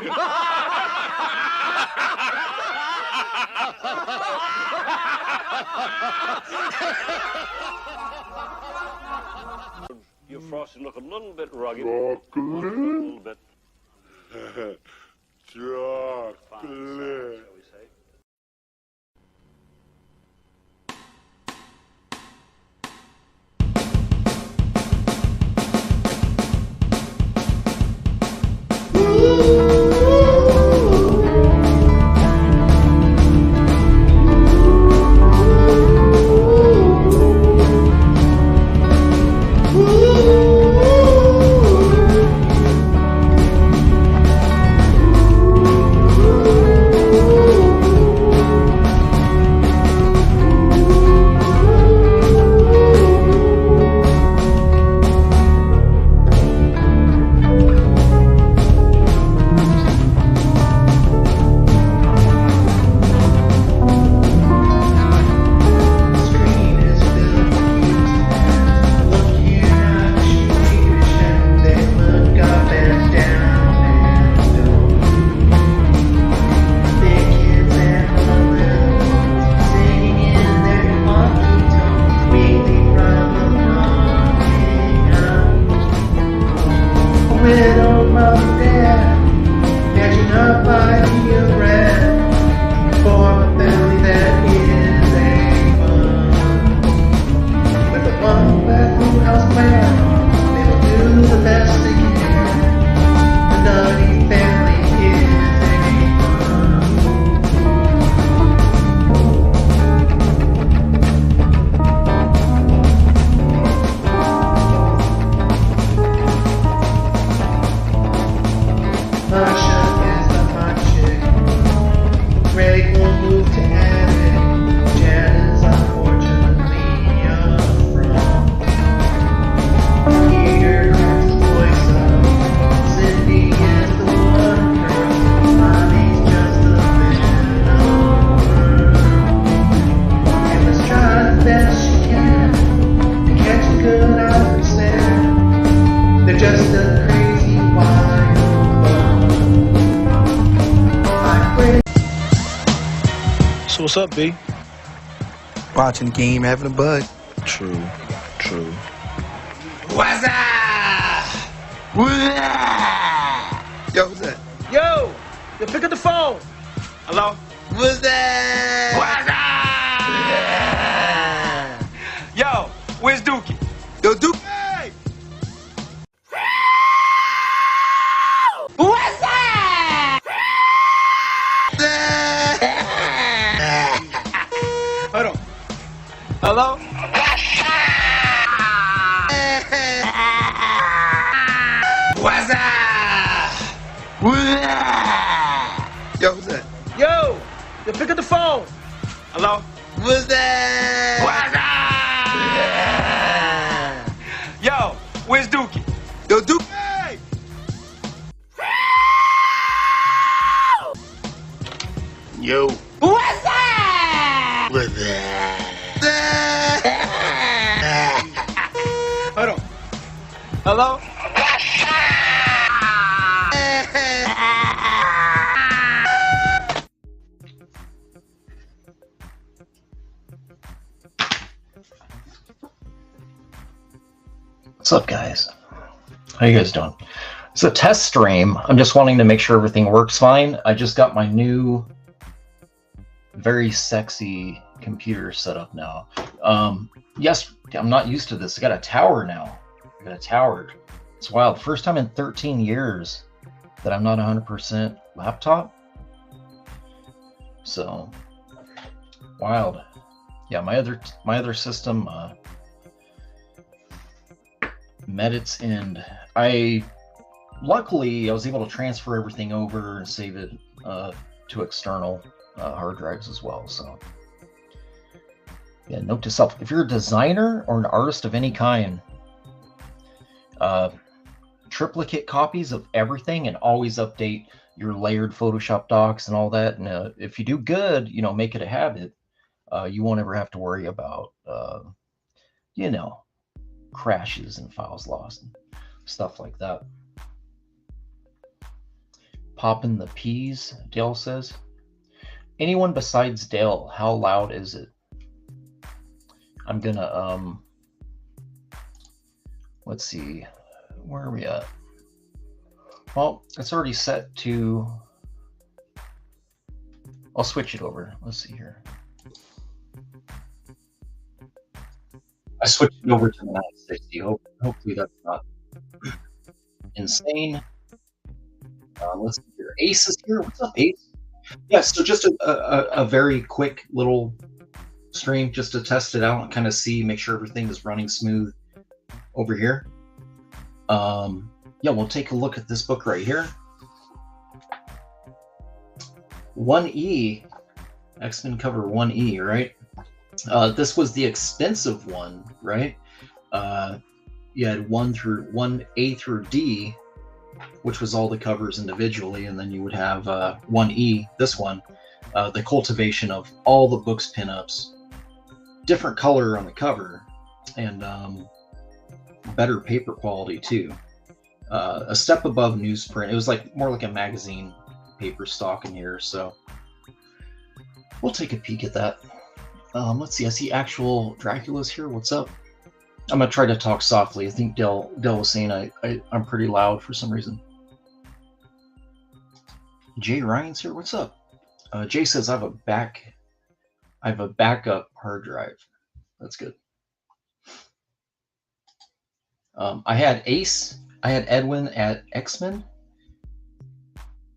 Your frosting look a little bit rugged. A little bit. Chocolate. Fine, shall we say. So what's up, B? Watching the game, having a bud. True. What's up? Yo, who's that? Yo, pick up the phone. Hello? What's that? What's up? Yo, where's Dookie? Yo, Duke. What's up? Hold on. Hello? What's up? Yo, who's that? Yo, pick up the phone. Hello? What's that? What's up? Yo, where's Dookie? Yo, Duke. Yo. What's up? What's that? Hold on. Hello? What's up, guys? How you guys doing? It's a test stream. I'm just wanting to make sure everything works fine. I just got my new, very sexy computer set up now. Yes, I'm not used to this. I got a tower now. I got a tower. It's wild. First time in 13 years that I'm not 100% laptop. So, wild. Yeah, my other system met its end. Luckily I was able to transfer everything over and save it to external hard drives as well. So yeah, note to self: if you're a designer or an artist of any kind, triplicate copies of everything and always update your layered Photoshop docs and all that. And if you do good, make it a habit. You won't ever have to worry about crashes and files lost and stuff like that. Poppin' the peas, Dale says. Anyone besides Dale, how loud is it? I'm gonna, let's see, where are we at? Well, it's already set to, I'll switch it over. Let's see here. I switched it over to the 960. Hopefully that's not insane. Let's see here. Ace is here. What's up, Ace? Yeah, so just a very quick little stream just to test it out and kind of see, make sure everything is running smooth over here. Yeah, we'll take a look at this book right here. 1E, X-Men cover 1E, right? This was the expensive one, right? You had 1A through D, which was all the covers individually, and then you would have 1E, this one, the cultivation of all the books pinups, different color on the cover, and better paper quality too. A step above newsprint. It was like more like a magazine paper stock in here, so we'll take a peek at that. Let's see, I see actual Dracula's here. What's up? I'm gonna try to talk softly. I think Del was saying I'm pretty loud for some reason. Jay Ryan's here. What's up? Jay says I have a backup hard drive. That's good. I had Ace. I had Edwin at X-Men.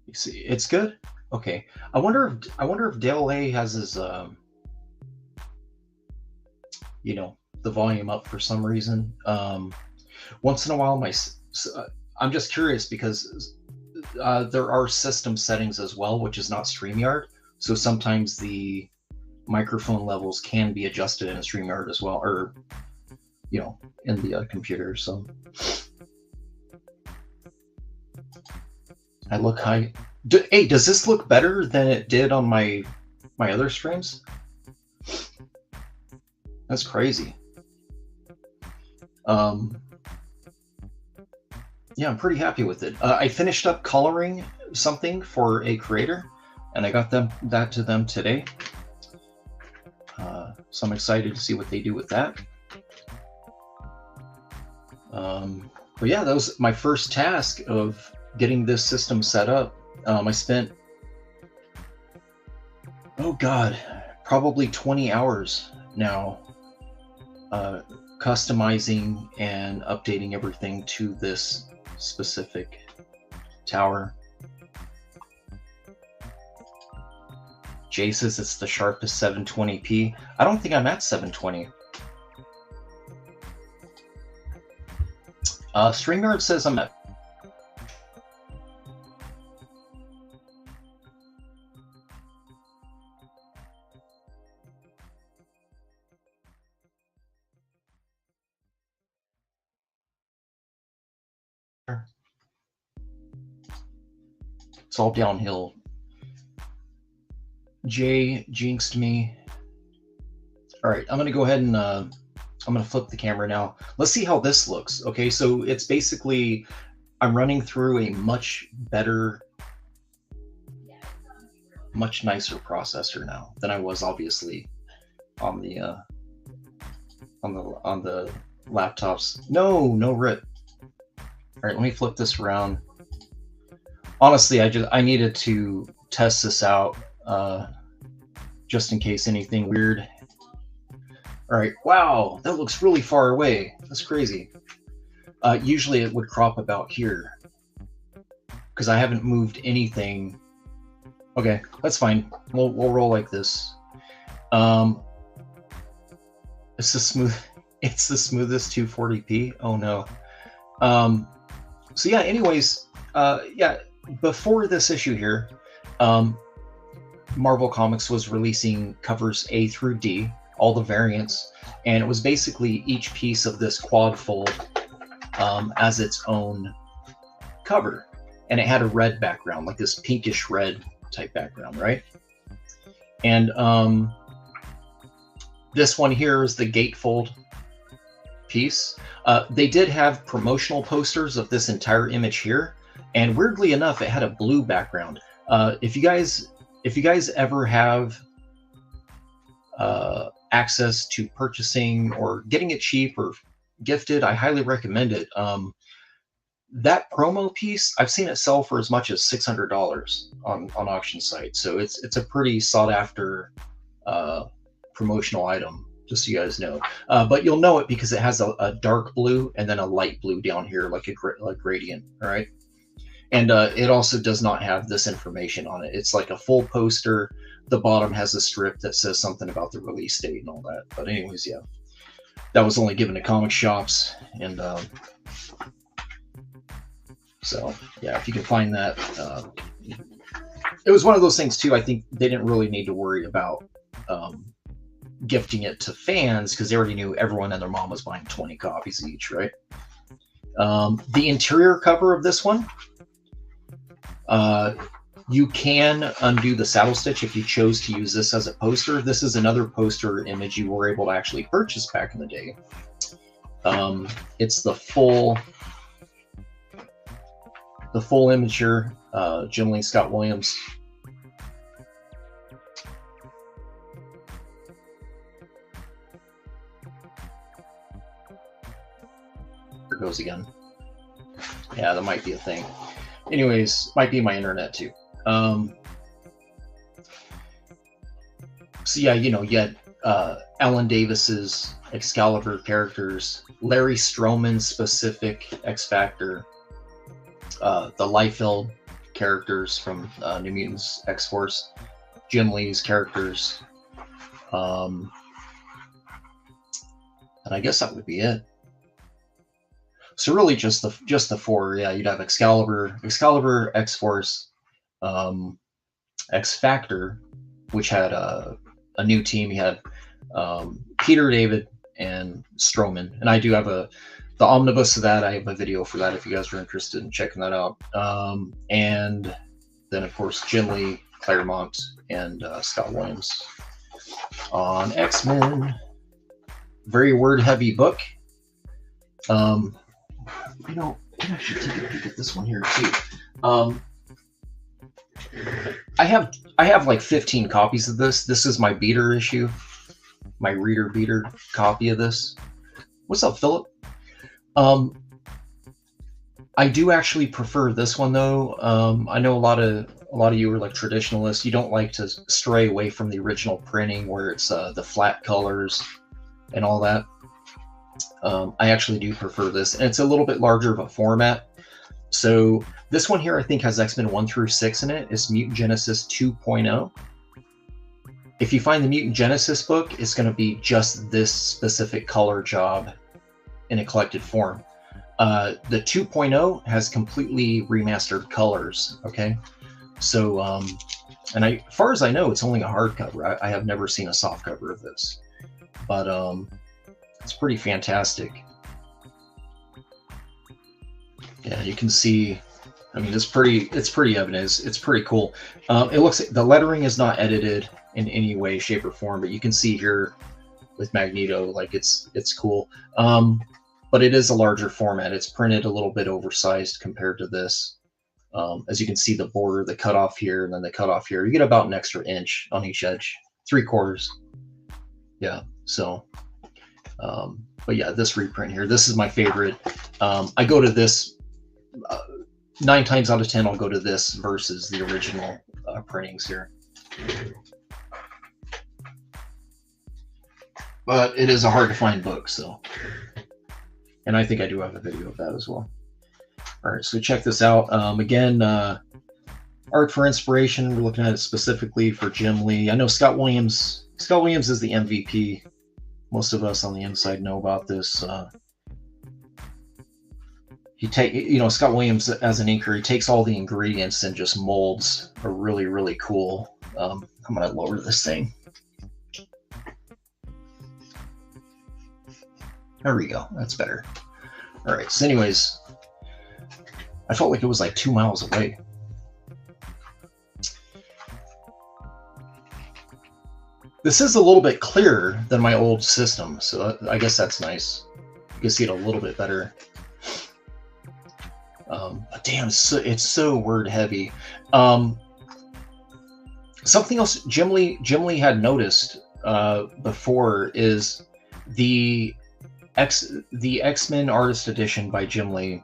You see, it's good. Okay. I wonder if Dale A has his you know, the volume up for some reason. Once in a while, I'm just curious because there are system settings as well, which is not StreamYard. So sometimes the microphone levels can be adjusted in StreamYard as well, or you know, in the computer. So I look high. Hey, does this look better than it did on my other streams? That's crazy. Yeah, I'm pretty happy with it. I finished up coloring something for a creator, and I got that to them today. So I'm excited to see what they do with that. But yeah, that was my first task of getting this system set up. I spent, oh God, probably 20 hours now customizing and updating everything to this specific tower. Jay says it's the sharpest 720p. I don't think I'm at 720. StreamYard says I'm at. It's all downhill. Jay jinxed me. All right, I'm gonna go ahead and I'm gonna flip the camera now. Let's see how this looks. Okay, so it's basically I'm running through a much better, much nicer processor now than I was obviously on the laptops. No rip. All right, let me flip this around. Honestly, I needed to test this out just in case anything weird. All right, wow, that looks really far away. That's crazy. Usually it would crop about here because I haven't moved anything. Okay, that's fine. We'll roll like this. It's the smoothest 240p. Oh no. So yeah. Anyways, yeah. Before this issue here, Marvel Comics was releasing covers A through D, all the variants, and it was basically each piece of this quad fold as its own cover, and it had a red background, like this pinkish red type background, right? And this one here is the gatefold piece. They did have promotional posters of this entire image here, and weirdly enough, it had a blue background. If you guys ever have access to purchasing or getting it cheap or gifted, I highly recommend it. That promo piece, I've seen it sell for as much as $600 on auction sites. So it's a pretty sought after promotional item, just so you guys know. But you'll know it because it has a dark blue and then a light blue down here, like a gradient. All right. And it also does not have this information on it. It's like a full poster. The bottom has a strip that says something about the release date and all that. But anyways, yeah, that was only given to comic shops. And so, yeah, if you can find that. It was one of those things, too. I think they didn't really need to worry about gifting it to fans because they already knew everyone and their mom was buying 20 copies each, right? The interior cover of this one, you can undo the saddle stitch if you chose to use this as a poster. This is another poster image you were able to actually purchase back in the day. It's the full image here, Jim Lee Scott Williams. There it goes again. Yeah, that might be a thing. Anyways, might be my internet too. So yeah, you know, you had Alan Davis's Excalibur characters, Larry Stroman's specific X Factor, the Liefeld characters from New Mutants X-Force, Jim Lee's characters, and I guess that would be it. So really, just the four. Yeah, you'd have Excalibur, X-Force, X Factor, which had a new team. You had Peter David and Strowman, and I do have the omnibus of that. I have a video for that if you guys are interested in checking that out. And then of course Jim Lee, Claremont, and Scott Williams on X-Men. Very word-heavy book. You know, I should take a peek at this one here too. I have like 15 copies of this. This is my beater issue, my reader beater copy of this. What's up, Philip? I do actually prefer this one though. I know a lot of you are like traditionalists. You don't like to stray away from the original printing where it's the flat colors and all that. I actually do prefer this, and it's a little bit larger of a format. So this one here, I think, has X-Men 1 through 6 in it. It's Mutant Genesis 2.0. If you find the Mutant Genesis book, it's going to be just this specific color job in a collected form. The 2.0 has completely remastered colors. Okay, so and as far as I know, it's only a hardcover. I have never seen a soft cover of this, but it's pretty fantastic. Yeah, you can see. I mean, it's pretty evident. It's pretty cool. It looks the lettering is not edited in any way, shape, or form, but you can see here with Magneto, like it's cool. But it is a larger format. It's printed a little bit oversized compared to this. As you can see, the border, the cutoff here, and then the cutoff here. You get about an extra inch on each edge, 3/4. Yeah. So, but yeah, this reprint here, this is my favorite. I go to this 9 times out of 10. I'll go to this versus the original printings here. But it is a hard to find book, so. And I think I do have a video of that as well. All right, so check this out. Again, art for inspiration. We're looking at it specifically for Jim Lee. I know Scott Williams. Scott Williams is the MVP. Most of us on the inside know about this. Scott Williams as an inker, he takes all the ingredients and just molds a really, really cool. I'm gonna lower this thing. There we go. That's better. All right. So anyways, I felt like it was like 2 miles away. This is a little bit clearer than my old system, so I guess that's nice. You can see it a little bit better. But damn, it's so word heavy. Something else Jim Lee had noticed before is the X-Men Artist Edition by Jim Lee,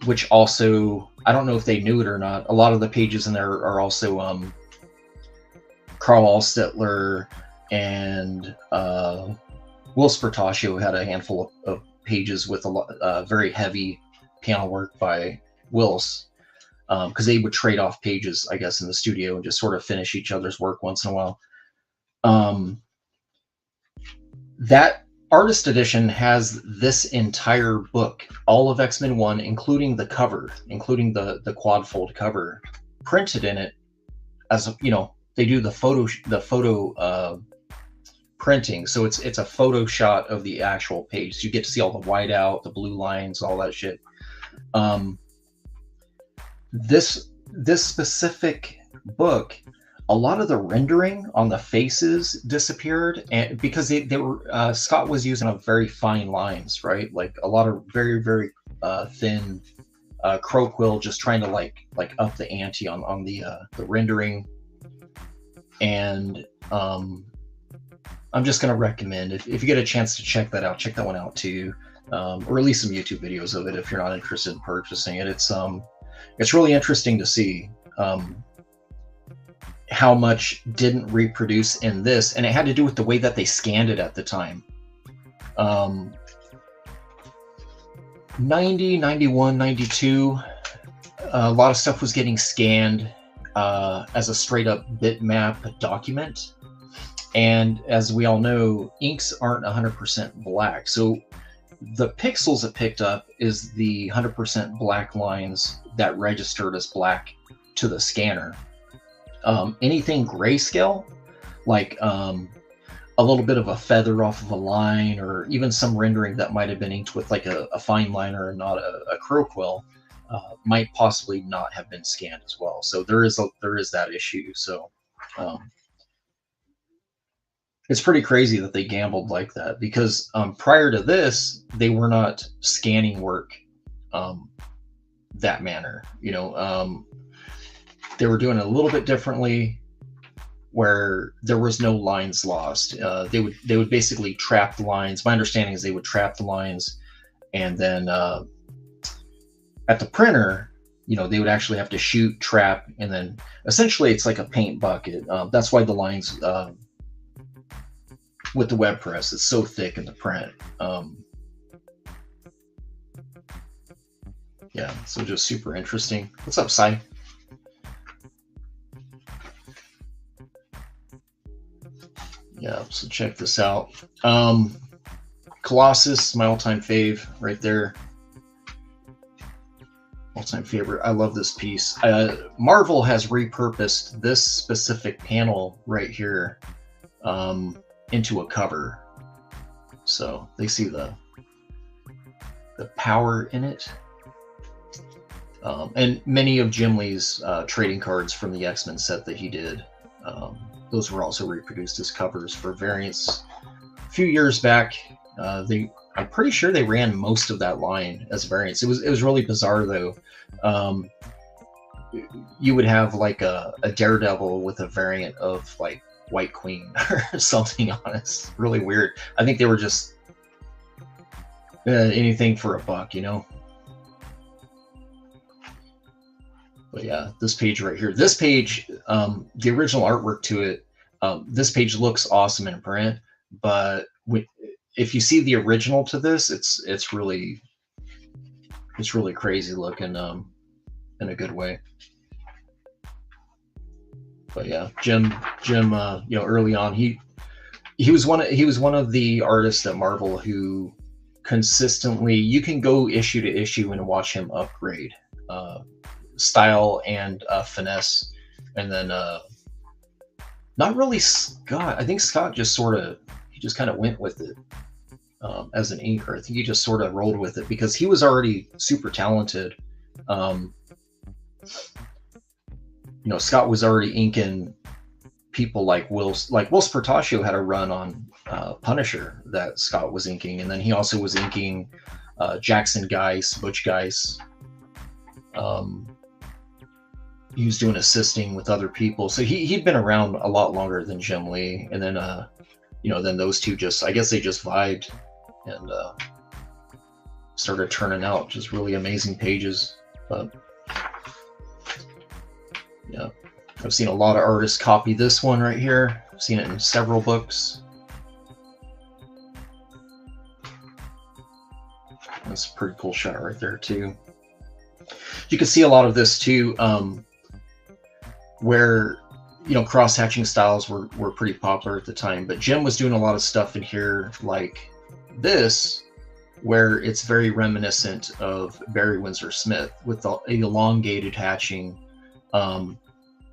which also, I don't know if they knew it or not, a lot of the pages in there are also Carl Alstetler and Will Spertaccio had a handful of pages with a lot, very heavy panel work by Wills, because they would trade off pages, I guess, in the studio and just sort of finish each other's work once in a while. That Artist Edition has this entire book, all of X-Men 1, including the cover, including the quadfold cover, printed in it as, you know, they do the photo printing. So it's a photo shot of the actual page. So you get to see all the whiteout, the blue lines, all that shit. This specific book, a lot of the rendering on the faces disappeared, and because they were Scott was using a very fine lines, right? Like a lot of very, very thin crow quill, just trying to like up the ante on the rendering. And I'm just going to recommend, if you get a chance to check that out, check that one out too, or at least some YouTube videos of it if you're not interested in purchasing it. It's really interesting to see how much didn't reproduce in this, and it had to do with the way that they scanned it at the time. 90, 91, 92, a lot of stuff was getting scanned as a straight up bitmap document. And as we all know, inks aren't 100% black. So the pixels it picked up is the 100% black lines that registered as black to the scanner. Anything grayscale, like a little bit of a feather off of a line, or even some rendering that might have been inked with like a fine liner and not a crow quill, might possibly not have been scanned as well. So there is that issue. So it's pretty crazy that they gambled like that, because prior to this, they were not scanning work that manner. You know, they were doing it a little bit differently, where there was no lines lost. They would basically trap the lines. My understanding is they would trap the lines, and then at the printer, you know, they would actually have to shoot, trap, and then essentially it's like a paint bucket. That's why the lines with the web press, it's so thick in the print. Yeah, so just super interesting. What's up, Sai? Yeah, so check this out. Colossus, my all-time fave right there. All-time favorite. I love this piece. Marvel has repurposed this specific panel right here into a cover. So they see the power in it. And many of Jim Lee's trading cards from the X-Men set that he did, those were also reproduced as covers for variants. A few years back, I'm pretty sure they ran most of that line as variants. It was really bizarre though. You would have like a Daredevil with a variant of like White Queen or something on it. It's really weird. I think they were just anything for a buck, you know. But yeah, this page right here. This page, the original artwork to it, this page looks awesome in print, but if you see the original to this, it's really crazy looking in a good way. But yeah, Jim, you know, early on, he was one of the artists at Marvel who consistently, you can go issue to issue and watch him upgrade style and finesse. And then not really Scott. I think Scott just kind of went with it as an inker. I think he just sort of rolled with it because he was already super talented. You know, Scott was already inking people like Will Spertaccio had a run on Punisher that Scott was inking, and then he also was inking Jackson Geis, Butch Geis. He was doing assisting with other people, so he'd been around a lot longer than Jim Lee. And then then those two I guess they just vibed and started turning out just really amazing pages. But yeah, I've seen a lot of artists copy this one right here. I've seen it in several books. That's a pretty cool shot right there too. You can see a lot of this too, where cross-hatching styles were pretty popular at the time, but Jim was doing a lot of stuff in here like this, where it's very reminiscent of Barry Windsor Smith with the elongated hatching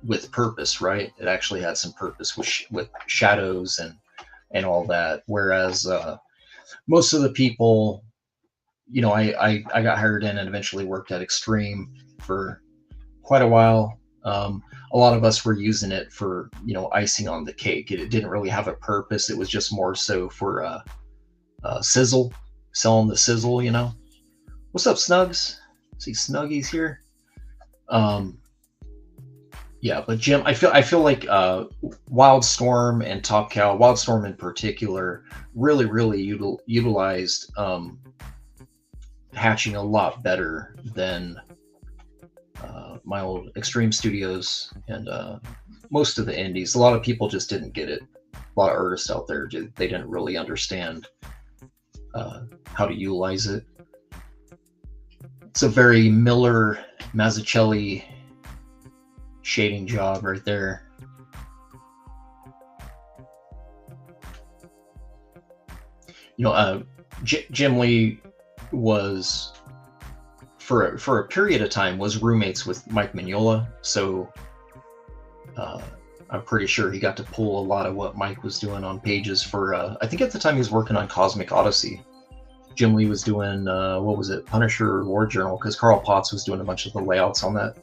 with purpose, right? It actually had some purpose with shadows and all that. Whereas most of the people, I got hired in and eventually worked at Extreme for quite a while. A lot of us were using it for, icing on the cake. It didn't really have a purpose. It was just more so for sizzle, selling the sizzle, What's up, Snugs? See Snuggies here. Yeah, but Jim, I feel like Wildstorm and Top Cow, Wildstorm in particular, really utilized hatching a lot better than my old Extreme Studios and most of the indies. A lot of people just didn't get it. A lot of artists out there, they didn't really understand how to utilize it. It's a very Miller Mazzucchelli shading job right there. Jim Lee was, for a period of time, was roommates with Mike Mignola, so I'm pretty sure he got to pull a lot of what Mike was doing on pages for, I think at the time he was working on Cosmic Odyssey. Jim Lee was doing, what was it, Punisher War Journal, because Carl Potts was doing a bunch of the layouts on that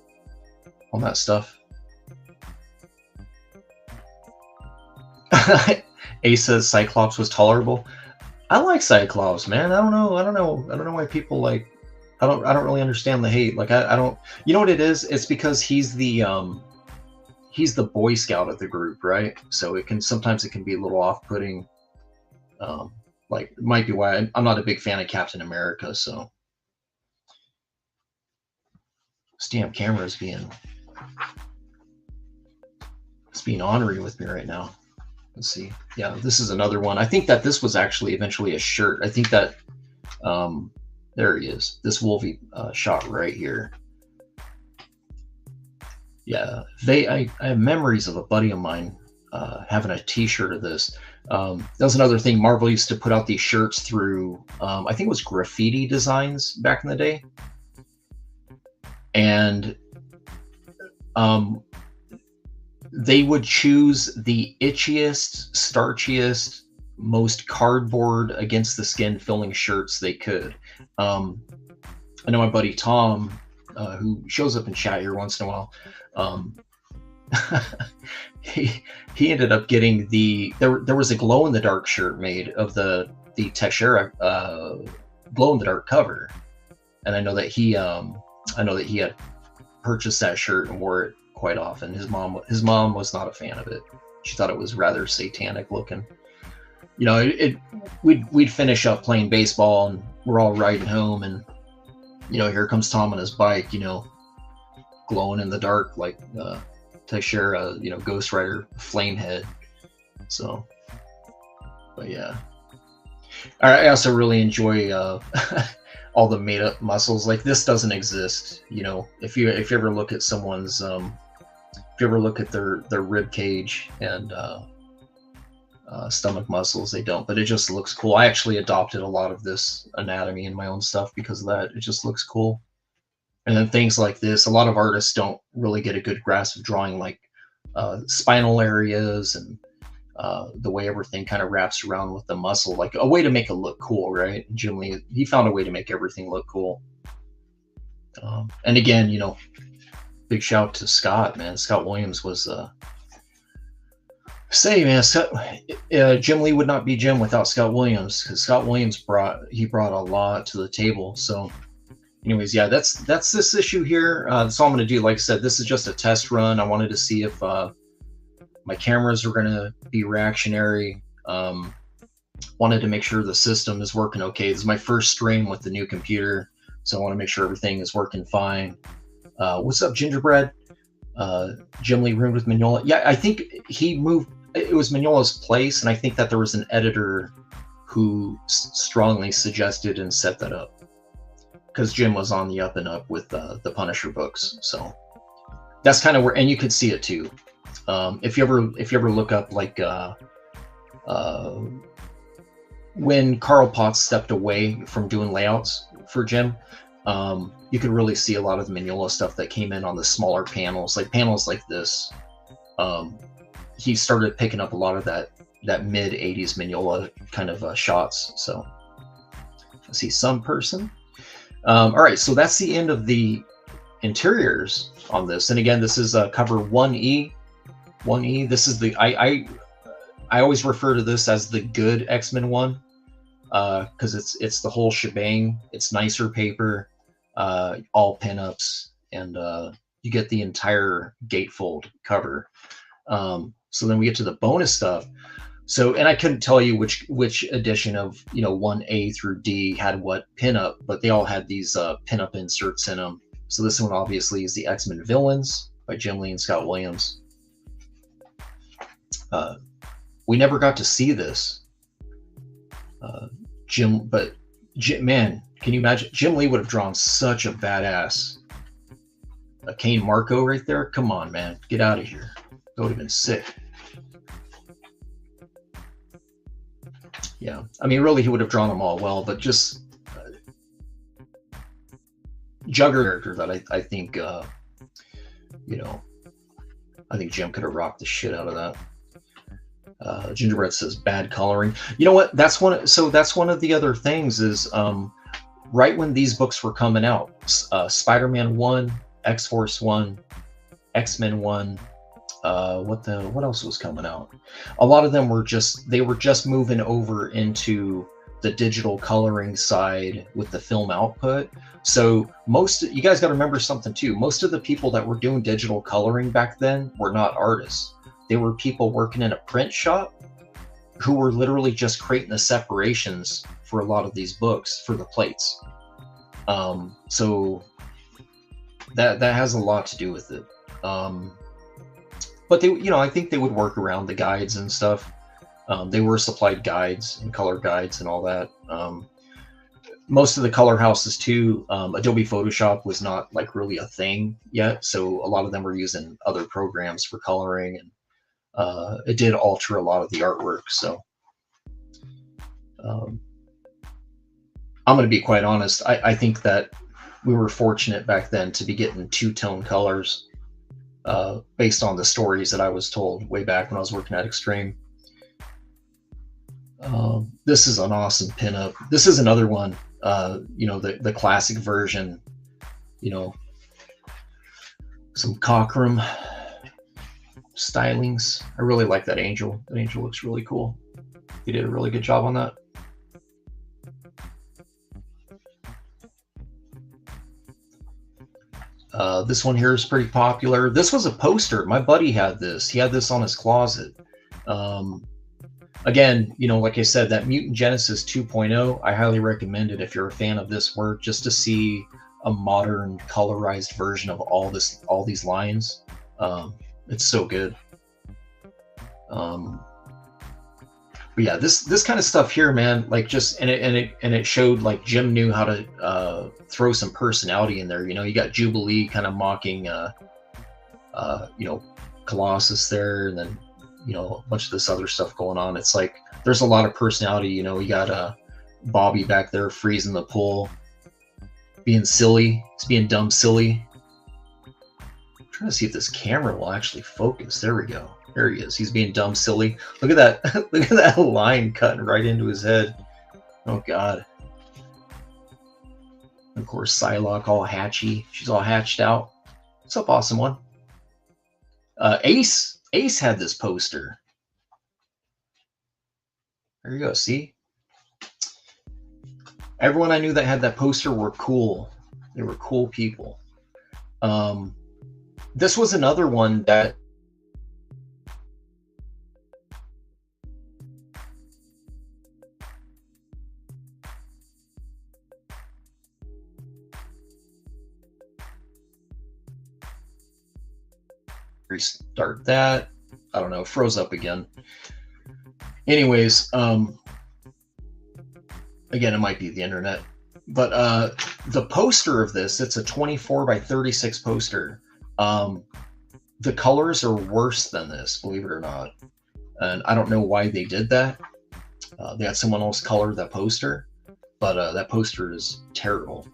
stuff. Ace says Cyclops was tolerable. I like Cyclops, man. I don't know why people like. I don't really understand the hate. Like I don't. You know what it is? It's because he's the Boy Scout of the group, right? So sometimes it can be a little off-putting. Like it might be why I'm not a big fan of Captain America. So this damn camera is being ornery with me right now. Let's see. Yeah, this is another one. I think that this was actually eventually a shirt. I think that there he is. This Wolvie shot right here. Yeah, I have memories of a buddy of mine having a T-shirt of this. That was another thing. Marvel used to put out these shirts through, I think it was Graffiti Designs back in the day, and they would choose the itchiest, starchiest, most cardboard against the skin filling shirts they could. I know my buddy Tom, who shows up in chat here once in a while, he ended up getting there was a glow in the dark shirt made of the Texeira glow in the dark cover, and I know that he had purchased that shirt and wore it quite often. His mom was not a fan of it. She thought it was rather satanic looking. We'd finish up playing baseball and we're all riding home, and here comes Tom on his bike, glowing in the dark like Texeira, Ghost Rider Flamehead. So, but yeah, I also really enjoy all the made up muscles. Like this doesn't exist. If you ever look at someone's if you ever look at their rib cage and stomach muscles, they don't, but it just looks cool. I actually adopted a lot of this anatomy in my own stuff because of that. It just looks cool. And then things like this, a lot of artists don't really get a good grasp of drawing like spinal areas and the way everything kind of wraps around with the muscle, like a way to make it look cool, right? Jim Lee, he found a way to make everything look cool. And again, big shout to Scott, man. Scott Williams was Say, man, Jim Lee would not be Jim without Scott Williams, because Scott Williams brought a lot to the table. So, anyways, yeah, that's this issue here. That's all I'm going to do. Like I said, this is just a test run. I wanted to see if my cameras are going to be reactionary. Wanted to make sure the system is working okay. This is my first stream with the new computer, so I want to make sure everything is working fine. What's up, Gingerbread? Jim Lee roomed with Mignola. Yeah, I think he moved. It was Mignola's place, and I think that there was an editor who strongly suggested and set that up, because Jim was on the up and up with the Punisher books. So that's kind of where, and you could see it too. If you ever look up like when Carl Potts stepped away from doing layouts for Jim, you could really see a lot of the Mignola stuff that came in on the smaller panels, like panels like this. He started picking up a lot of that mid 80s Mignola kind of shots. So I see some person. All right, so that's the end of the interiors on this. And again, this is cover 1E. 1E. This is the I always refer to this as the good X-Men one, because it's the whole shebang. It's nicer paper, all pinups, and you get the entire gatefold cover. So then we get to the bonus stuff. So, and I couldn't tell you which edition of 1A through D had what pinup, but they all had these pinup inserts in them. So this one obviously is the X-Men Villains by Jim Lee and Scott Williams. We never got to see this, man, can you imagine? Jim Lee would have drawn such a badass Kane Marco right there. Come on, man, get out of here. That would have been sick. Yeah, I mean, really, he would have drawn them all well, but just Jugger character that I think, I think Jim could have rocked the shit out of that. Gingerbread says bad coloring. You know what? That's one of the other things is right when these books were coming out, Spider-Man 1, X-Force 1, X-Men 1. What else was coming out? A lot of them were just moving over into the digital coloring side with the film output. So you guys got to remember something too. Most of the people that were doing digital coloring back then were not artists. They were people working in a print shop who were literally just creating the separations for a lot of these books for the plates. So that has a lot to do with it. But they, I think they would work around the guides and stuff. They were supplied guides and color guides and all that. Most of the color houses too, Adobe Photoshop was not like really a thing yet. So a lot of them were using other programs for coloring, and it did alter a lot of the artwork. So I'm going to be quite honest. I think that we were fortunate back then to be getting two-tone colors based on the stories that I was told way back when I was working at Extreme. This is an awesome pinup. This is another one, the classic version, some Cockrum stylings. I really like that angel. That angel looks really cool. He did a really good job on that. This one here is pretty popular. This was a poster. My buddy had this. He had this on his closet. Again, like I said, that Mutant Genesis 2.0, I highly recommend it if you're a fan of this work, just to see a modern colorized version of all these lines. It's so good. But yeah, this kind of stuff here, man, like just and it showed like Jim knew how to throw some personality in there. You got Jubilee kind of mocking Colossus there, and then a bunch of this other stuff going on. It's like there's a lot of personality. You got Bobby back there freezing the pool, being silly. He's being dumb silly. I'm trying to see if this camera will actually focus. There we go. There he is. He's being dumb silly. Look at that. Look at that line cutting right into his head. Oh God. Of course, Psylocke all hatchy. She's all hatched out. What's up, awesome one? Ace had this poster. There you go. See? Everyone I knew that had that poster were cool. They were cool people. This was another one that restart that. I don't know, froze up again. Anyways, again, it might be the internet, but the poster of this, it's a 24 by 36 poster. The colors are worse than this, believe it or not. And I don't know why they did that. They had someone else color that poster, but that poster is terrible.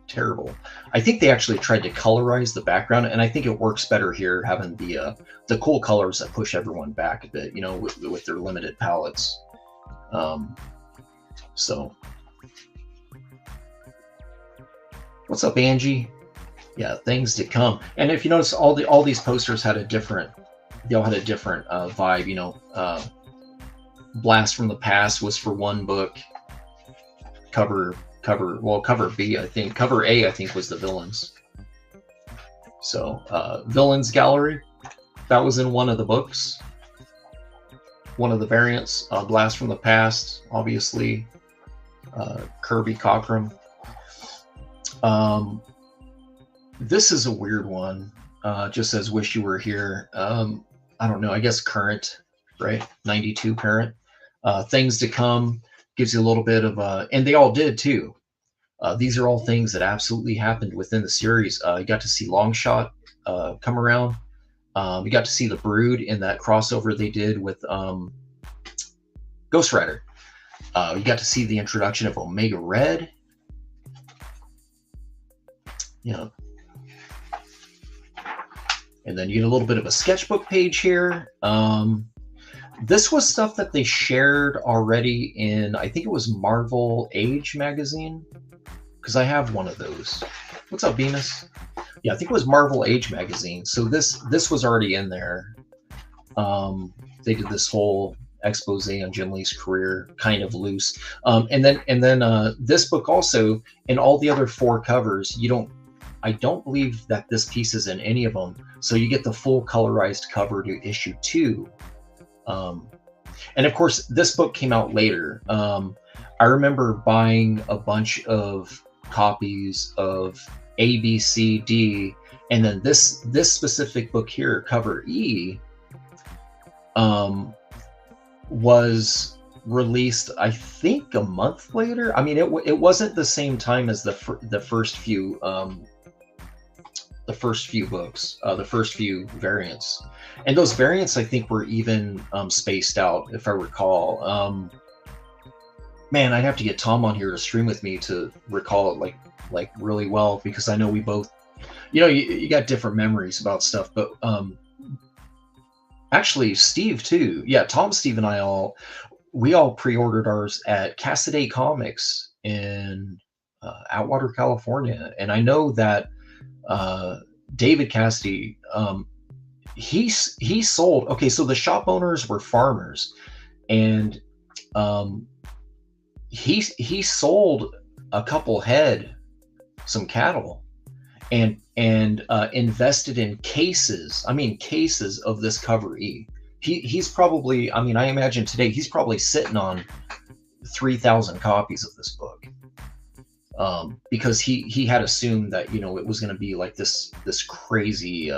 Terrible. I think they actually tried to colorize the background, and I think it works better here having the cool colors that push everyone back a bit, you know, with their limited palettes. So what's up, Angie? Yeah, things to come. And if you notice, all these posters had a different, they all had a different vibe. You know, Blast from the Past was for one book. Cover B, I think. Cover A, I think, was the Villains. So, Villains Gallery, that was in one of the books. One of the variants. Blast from the Past, obviously. Kirby Cockrum. This is a weird one. Just says, wish you were here. I don't know, I guess current, right? 92 current. Things to come. Gives you a little bit of and they all did too. These are all things that absolutely happened within the series. You got to see Longshot come around. You got to see the Brood in that crossover they did with Ghost Rider. You got to see the introduction of Omega Red. Yeah. And then you get a little bit of a sketchbook page here. This was stuff that they shared already in, I think it was Marvel Age magazine, because I have one of those. What's up, Venus? Yeah, I think it was Marvel Age magazine. So this was already in there. They did this whole expose on Jim Lee's career, kind of loose. And then this book also, in all the other 4 covers, I don't believe that this piece is in any of them. So you get the full colorized cover to issue 2. And of course, this book came out later. I remember buying a bunch of copies of A, B, C, D, and then this specific book here, cover E, was released, I think, a month later. I mean, it wasn't the same time as the first few books, the first few variants. And those variants, I think, were even spaced out, if I recall. Man, I'd have to get Tom on here to stream with me to recall it like really well, because I know we both, you know, you got different memories about stuff. But actually, Steve too. Yeah, Tom, Steve, and we all pre-ordered ours at Cassaday Comics in Atwater, California, and I know that David Cassidy, he sold. Okay, so the shop owners were farmers, and he sold a couple head, some cattle, and invested in cases. I mean, cases of this cover E. He's probably, I mean, I imagine today he's probably sitting on 3,000 copies of this book. Because he had assumed that, you know, it was going to be like this crazy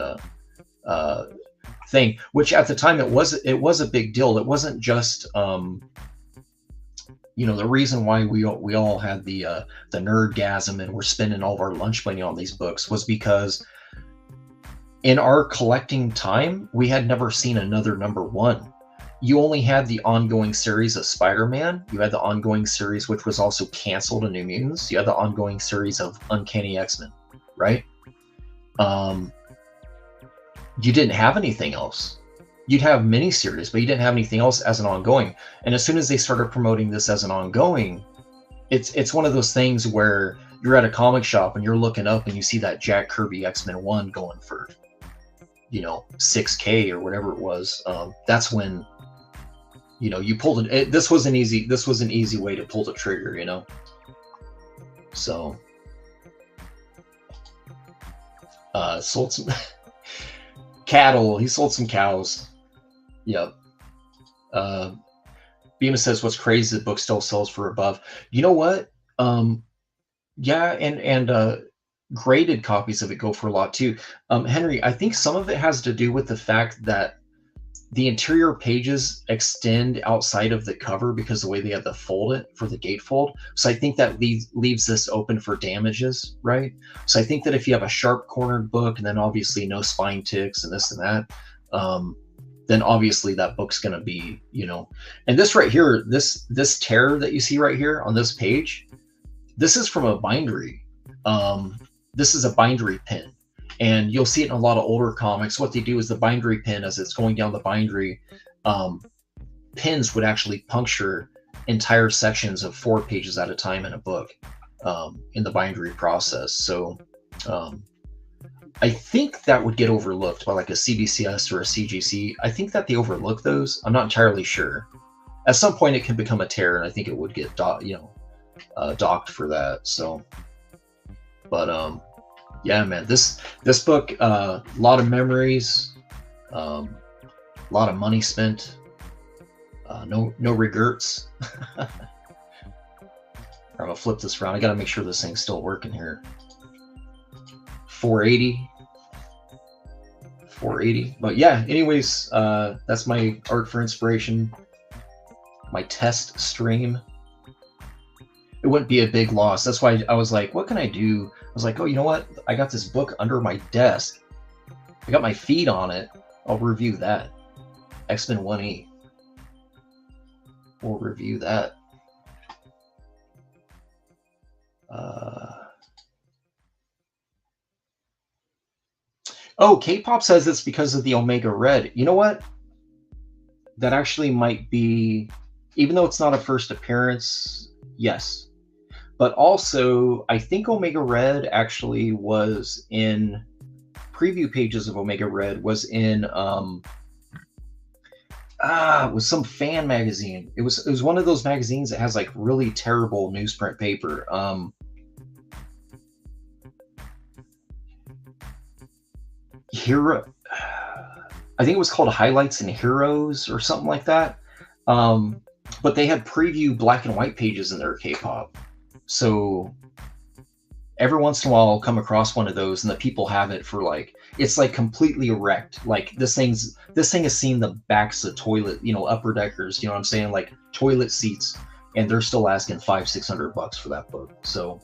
thing, which at the time it was a big deal. It wasn't just you know, the reason why we all had the nerdgasm and we're spending all of our lunch money on these books was because in our collecting time we had never seen another #1. You only had the ongoing series of Spider-Man. You had the ongoing series, which was also canceled, in New Mutants. You had the ongoing series of Uncanny X-Men, right? You didn't have anything else. You'd have miniseries, but you didn't have anything else as an ongoing. And as soon as they started promoting this as an ongoing, it's one of those things where you're at a comic shop and you're looking up and you see that Jack Kirby X-Men 1 going for, you know, $6K or whatever it was. That's when you know, you pulled it. This was an easy way to pull the trigger, you know. So sold some cattle. He sold some cows. Yep. Bemis says, what's crazy, the book still sells for above. You know what? Yeah, and graded copies of it go for a lot too. Henry, I think some of it has to do with the fact that the interior pages extend outside of the cover because the way they have to fold it for the gatefold. So I think that leaves this open for damages, right? So I think that if you have a sharp cornered book and then obviously no spine ticks and this and that, then obviously that book's going to be, you know, and this right here, this tear that you see right here on this page, this is from a bindery. This is a bindery pin. And you'll see it in a lot of older comics. What they do is the bindery pin, as it's going down the bindery, pins would actually puncture entire sections of 4 pages at a time in a book in the bindery process. So I think that would get overlooked by like a CBCS or a CGC. I think that they overlook those. I'm not entirely sure. At some point, it can become a tear, and I think it would get docked for that. So, but yeah, man, this book, a lot of memories, a lot of money spent, no regrets. I'm gonna flip this around. I gotta make sure this thing's still working here. 480. But yeah, anyways, that's my art for inspiration, my test stream. It wouldn't be a big loss. That's why I was like, what can I do? I was like, oh, you know what? I got this book under my desk. I got my feet on it. I'll review that. X-Men 1E. We'll review that. Oh, K-pop says it's because of the Omega Red. You know what? That actually might be, even though it's not a first appearance, yes. But also, I think Omega Red actually was in preview pages of Omega Red was in it was some fan magazine. It was one of those magazines that has like really terrible newsprint paper. Hero, I think it was called Highlights and Heroes or something like that. But they had preview black and white pages in their K-pop. So every once in a while I'll come across one of those and the people have it for like, it's like completely erect. Like this thing has seen the backs of toilet, you know, upper deckers, you know what I'm saying? Like toilet seats, and they're still asking $500-600 for that book. So,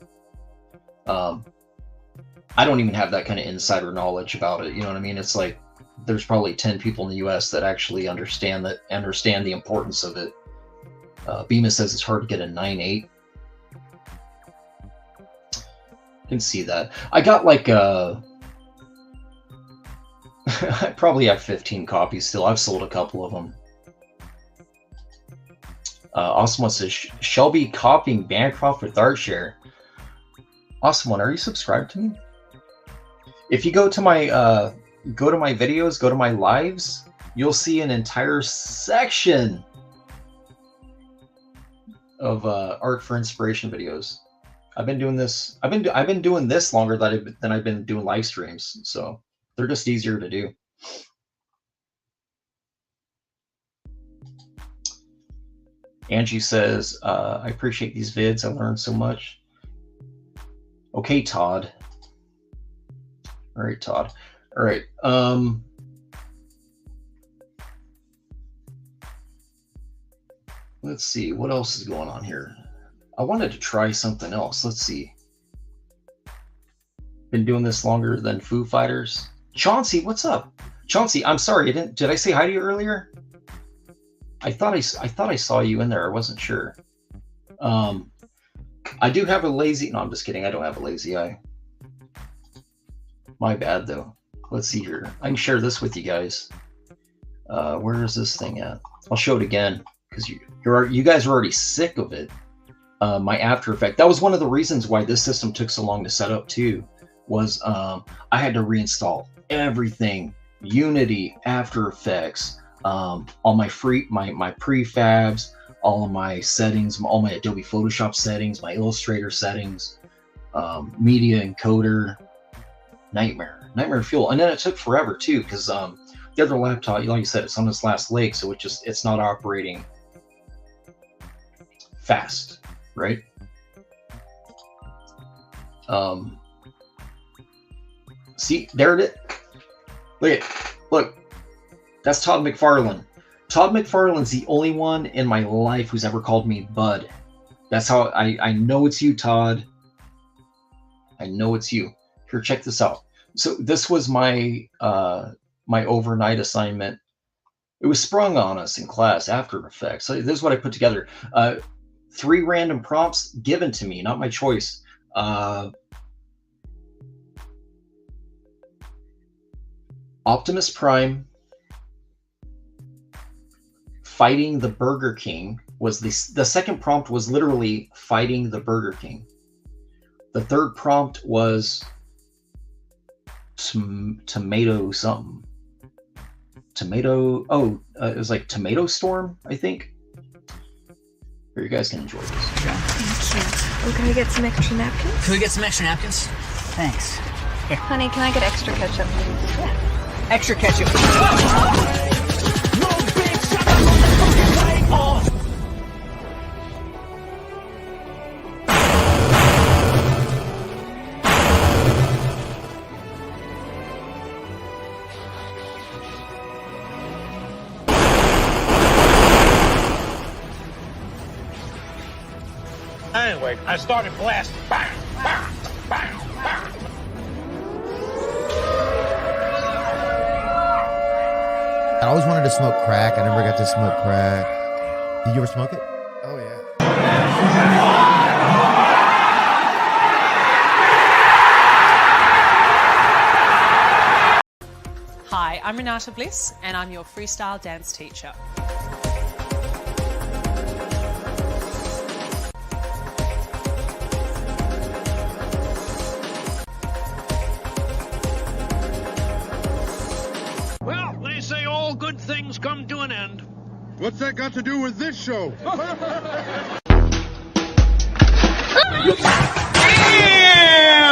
I don't even have that kind of insider knowledge about it. You know what I mean? It's like, there's probably 10 people in the US that actually understand the importance of it. Bemis says it's hard to get a 9.8. Can see that. I got like I probably have 15 copies still. I've sold a couple of them. Awesome One says Shelby copying Bancroft with ArtShare. Awesome One, are you subscribed to me? If you go to my videos, go to my lives, you'll see an entire section of art for inspiration videos. I've been doing this. I've been doing this longer than I've been doing live streams, so they're just easier to do. Angie says, "I appreciate these vids. I learned so much." Okay, Todd. All right, Todd. All right. Let's see what else is going on here. I wanted to try something else. Let's see. Been doing this longer than Foo Fighters. Chauncey, what's up? Chauncey, I'm sorry. Did I say hi to you earlier? I thought I saw you in there. I wasn't sure. I do have a lazy. No, I'm just kidding. I don't have a lazy eye. My bad, though. Let's see here. I can share this with you guys. Where is this thing at? I'll show it again because you guys are already sick of it. My After Effects. That was one of the reasons why this system took so long to set up too. Was I had to reinstall everything: Unity, After Effects, all my my prefabs, all of my settings, all my Adobe Photoshop settings, my Illustrator settings, media encoder, nightmare fuel. And then it took forever too, because the other laptop, like you said, it's on its last leg, so it's not operating fast, right? See, there it is. Look, that's Todd McFarlane. Todd McFarlane's the only one in my life who's ever called me bud. That's how I know it's you, Todd. I know it's you. Here, check this out. So this was my my overnight assignment. It was sprung on us in class, After Effects. So this is what I put together. 3 random prompts given to me, not my choice. Optimus Prime fighting the Burger King was the second prompt was literally fighting the Burger King. The third prompt was tomato something. Tomato, it was like Tomato Storm, I think. Here, you guys can enjoy this. Thank you. Oh, can we get some extra napkins? Can we get some extra napkins? Thanks. Here. Honey, can I get extra ketchup, please? Yeah. Extra ketchup. Anyway, I started blasting. Bang, bang, bang, bang. I always wanted to smoke crack. I never got to smoke crack. Did you ever smoke it? Oh, yeah. Hi, I'm Renata Bliss, and I'm your freestyle dance teacher. Well, they say all good things come to an end. What's that got to do with this show? Yeah!